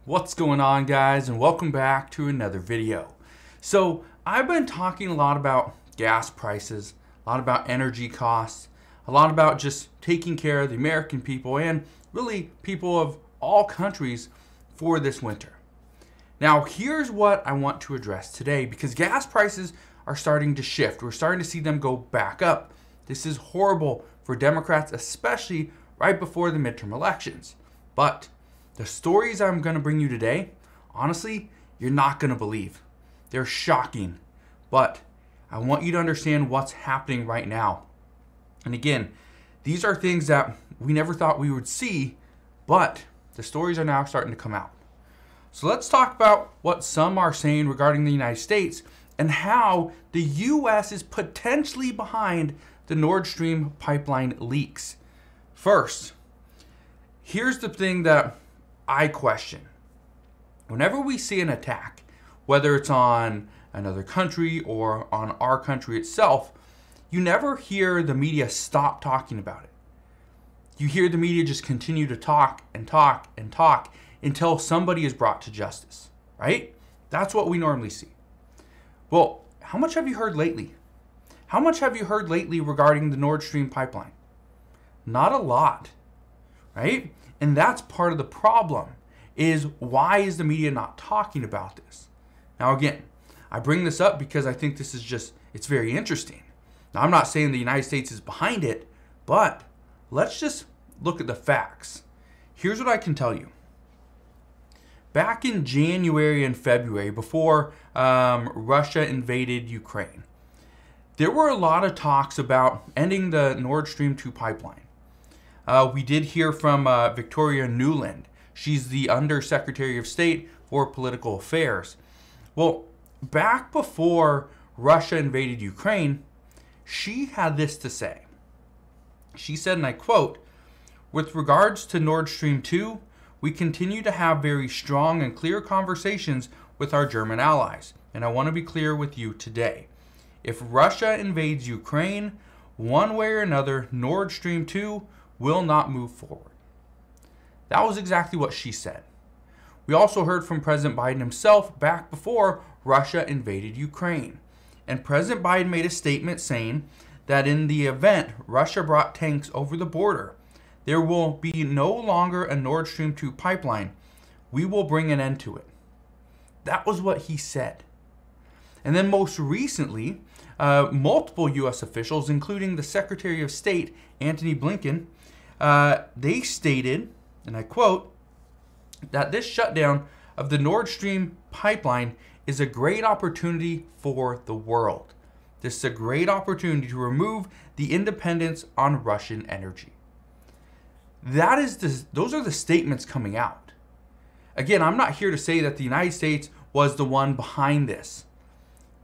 What's going on, guys, and welcome back to another video. So I've been talking a lot about gas prices, a lot about energy costs, a lot about just taking care of the American people and really people of all countries for this winter. Now here's what I want to address today, because gas prices are starting to shift. We're starting to see them go back up. This is horrible for Democrats, especially right before the midterm elections. But the stories I'm going to bring you today, honestly, you're not going to believe. They're shocking. But I want you to understand what's happening right now. And again, these are things that we never thought we would see, but the stories are now starting to come out. So let's talk about what some are saying regarding the United States and how the U.S. is potentially behind the Nordstream pipeline leaks. First, here's the thing that I question. Whenever we see an attack, whether it's on another country or on our country itself, you never hear the media stop talking about it. You hear the media just continue to talk and talk and talk until somebody is brought to justice, right? That's what we normally see. Well, how much have you heard lately? How much have you heard lately regarding the Nord Stream pipeline? Not a lot, right? And that's part of the problem, is why is the media not talking about this? Now again, I bring this up because I think this is just, it's very interesting. Now I'm not saying the United States is behind it, but let's just look at the facts. Here's what I can tell you. Back in January and February, before Russia invaded Ukraine, there were a lot of talks about ending the Nord Stream 2 pipeline. We did hear from Victoria Nuland. She's the Undersecretary of State for Political Affairs. Well, back before Russia invaded Ukraine, she had this to say. She said, and I quote, "With regards to Nord Stream 2, we continue to have very strong and clear conversations with our German allies. And I want to be clear with you today. If Russia invades Ukraine, one way or another, Nord Stream 2 will not move forward." That was exactly what she said. We also heard from President Biden himself back before Russia invaded Ukraine. And President Biden made a statement saying that in the event Russia brought tanks over the border, there will be no longer a Nord Stream 2 pipeline. We will bring an end to it. That was what he said. And then most recently, multiple U.S. officials, including the Secretary of State, Antony Blinken, they stated, and I quote, that this shutdown of the Nord Stream pipeline is a great opportunity for the world. This is a great opportunity to remove the dependence on Russian energy. Those are the statements coming out. Again, I'm not here to say that the United States was the one behind this,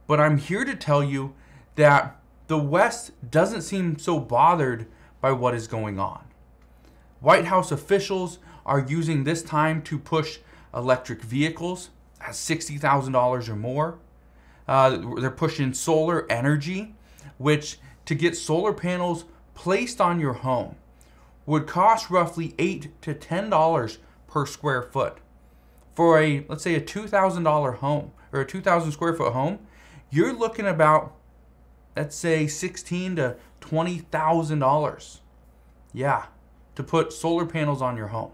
but I'm here to tell you that the West doesn't seem so bothered by what is going on. White House officials are using this time to push electric vehicles at $60,000 or more. They're pushing solar energy, which to get solar panels placed on your home would cost roughly $8 to $10 per square foot. For let's say a $2,000 home or a 2,000 square foot home, you're looking about, let's say, $16,000 to $20,000. Yeah, to put solar panels on your home.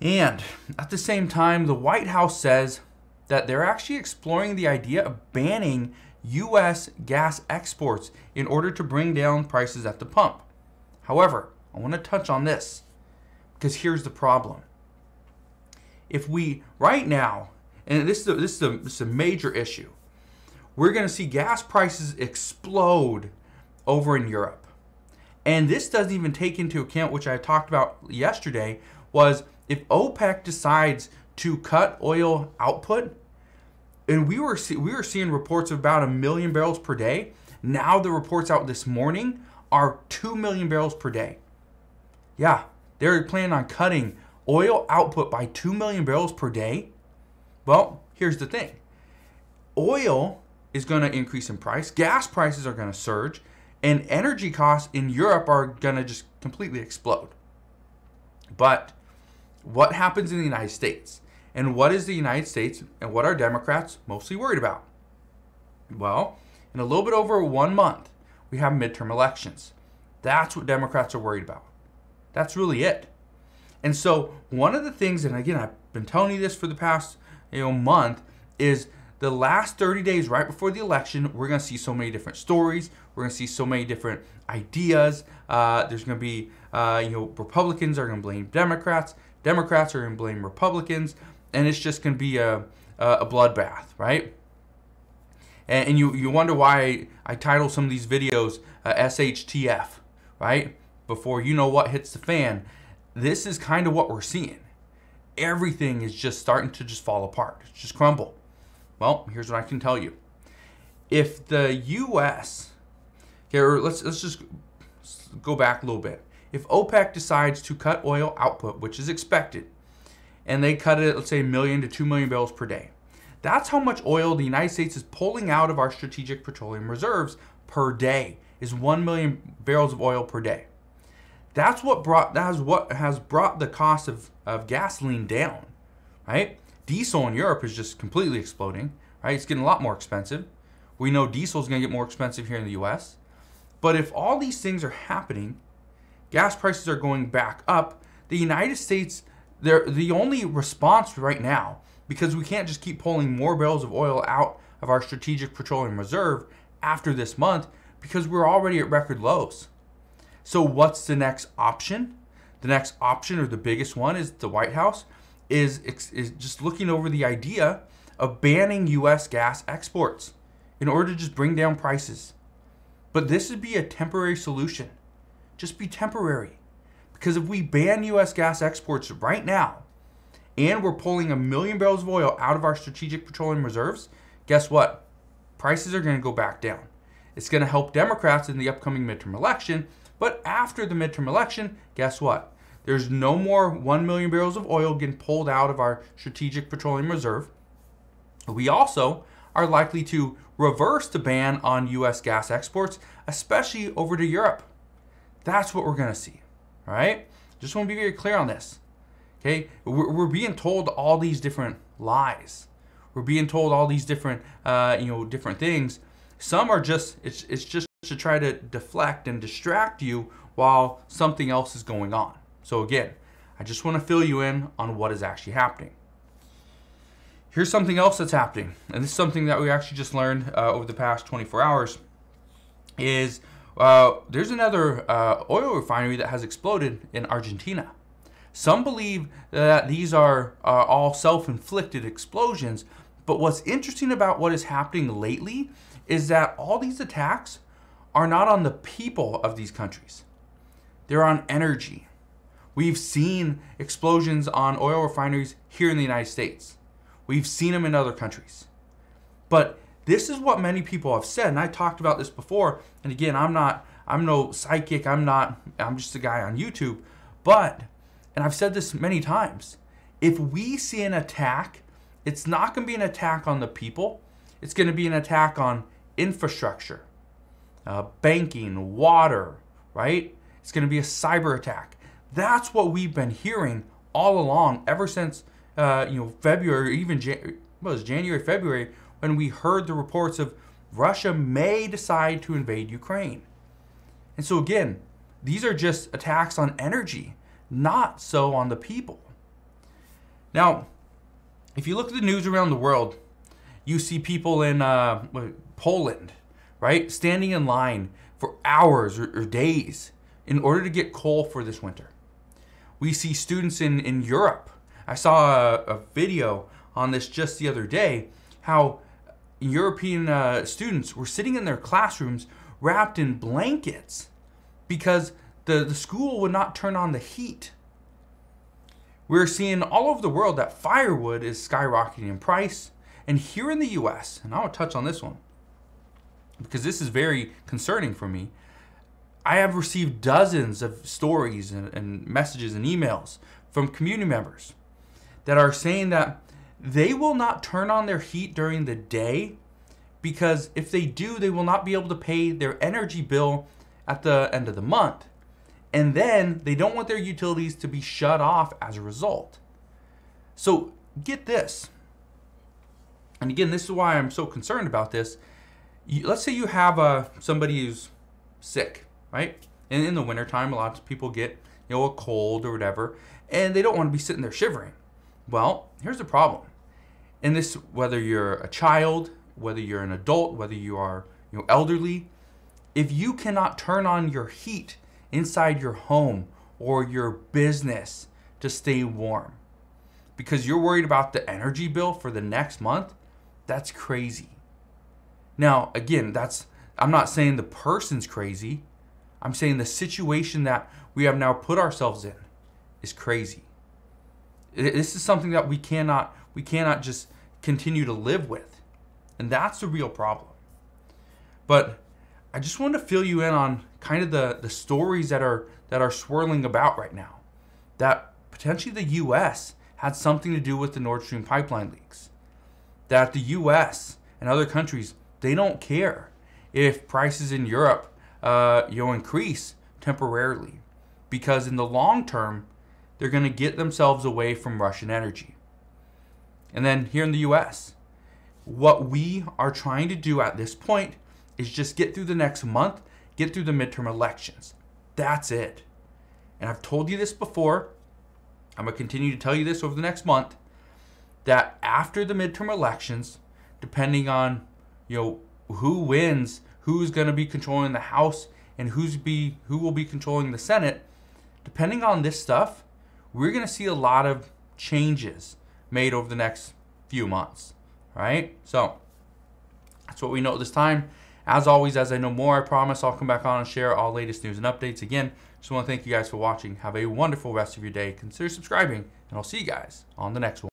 And at the same time, the White House says that they're actually exploring the idea of banning U.S. gas exports in order to bring down prices at the pump. However, I want to touch on this, because here's the problem. If we, right now, and this is a major issue, we're going to see gas prices explode over in Europe. And this doesn't even take into account, which I talked about yesterday, was if OPEC decides to cut oil output, and we were seeing reports of about 1 million barrels per day. Now the reports out this morning are 2 million barrels per day. Yeah, they're planning on cutting oil output by 2 million barrels per day. Well, here's the thing. Oil is going to increase in price. Gas prices are going to surge. And energy costs in Europe are going to just completely explode. But what happens in the United States. And what is the United States and what are Democrats mostly worried about? Well, in a little bit over 1 month, we have midterm elections. That's what Democrats are worried about. That's really it. And so one of the things, and again, I've been telling you this for the past month, is the last 30 days right before the election, we're going to see so many different stories. We're going to see so many different ideas. There's going to be, Republicans are going to blame Democrats. Democrats are going to blame Republicans. And it's just going to be a bloodbath, right? And you wonder why I title some of these videos SHTF, right? Before you know what hits the fan. This is kind of what we're seeing. Everything is just starting to just fall apart. It's just crumble. Well, here's what I can tell you. If the U.S. here, let's just go back a little bit. If OPEC decides to cut oil output, which is expected, and they cut it, let's say 1 million to 2 million barrels per day, that's how much oil the United States is pulling out of our strategic petroleum reserves per day, is 1 million barrels of oil per day. That is what has brought the cost of gasoline down, right? Diesel in Europe is just completely exploding, right? It's getting a lot more expensive. We know diesel is going to get more expensive here in the U.S. But if all these things are happening, gas prices are going back up, the United States, they're the only response right now, because we can't just keep pulling more barrels of oil out of our strategic petroleum reserve after this month, because we're already at record lows. So what's the next option? The next option, or the biggest one, is the White House is just looking over the idea of banning U.S. gas exports in order to just bring down prices. But this would be a temporary solution. Just be temporary. Because if we ban U.S. gas exports right now, and we're pulling 1 million barrels of oil out of our strategic petroleum reserves, guess what? Prices are going to go back down. It's going to help Democrats in the upcoming midterm election. But after the midterm election, guess what? There's no more 1 million barrels of oil getting pulled out of our strategic petroleum reserve. We also are likely to reverse the ban on U.S. gas exports, especially over to Europe. That's what we're going to see. All right? Just want to be very clear on this. Okay? We're being told all these different lies. We're being told all these different, different things. Some are just, it's just to try to deflect and distract you while something else is going on. So again, I just want to fill you in on what is actually happening. Here's something else that's happening, and this is something that we actually just learned over the past 24 hours, is there's another oil refinery that has exploded in Argentina. Some believe that these are all self-inflicted explosions, but what's interesting about what is happening lately is that all these attacks are not on the people of these countries. They're on energy. We've seen explosions on oil refineries here in the United States. We've seen them in other countries. But this is what many people have said, and I talked about this before, and again, I'm no psychic, I'm just a guy on YouTube, but, and I've said this many times, if we see an attack, it's not going to be an attack on the people, it's going to be an attack on infrastructure, banking, water, right? It's going to be a cyber attack. That's what we've been hearing all along, ever since February, even January, February, when we heard the reports of Russia may decide to invade Ukraine. And so again, these are just attacks on energy, not so on the people. Now, if you look at the news around the world, you see people in Poland, right, standing in line for hours or days in order to get coal for this winter. We see students in Europe. I saw a video on this just the other day, how European students were sitting in their classrooms wrapped in blankets because the school would not turn on the heat. We're seeing all over the world that firewood is skyrocketing in price. And here in the US, and I want to touch on this one because this is very concerning for me, I have received dozens of stories and messages and emails from community members that are saying that they will not turn on their heat during the day because if they do, they will not be able to pay their energy bill at the end of the month. And then they don't want their utilities to be shut off as a result. So get this. And again, this is why I'm so concerned about this. Let's say you have somebody who's sick, right? And in the wintertime, a lot of people get, a cold or whatever, and they don't want to be sitting there shivering. Well, here's the problem. And this, whether you're a child, whether you're an adult, whether you are elderly, if you cannot turn on your heat inside your home or your business to stay warm because you're worried about the energy bill for the next month, that's crazy. Now, again, I'm not saying the person's crazy. I'm saying the situation that we have now put ourselves in is crazy. This is something that we cannot just continue to live with. And that's the real problem. But I just wanted to fill you in on kind of the stories that are swirling about right now. That potentially the US had something to do with the Nordstream pipeline leaks. That the US and other countries, they don't care if prices in Europe increase temporarily, because in the long term they're going to get themselves away from Russian energy. And then here in the US, what we are trying to do at this point is just get through the next month, get through the midterm elections. That's it. And I've told you this before, I'm going to continue to tell you this over the next month, that after the midterm elections, depending on who wins, who's going to be controlling the House, and who will be controlling the Senate, depending on this stuff, we're going to see a lot of changes made over the next few months, right? So that's what we know at this time. As always, as I know more, I promise I'll come back on and share all latest news and updates. Again, just want to thank you guys for watching. Have a wonderful rest of your day. Consider subscribing, and I'll see you guys on the next one.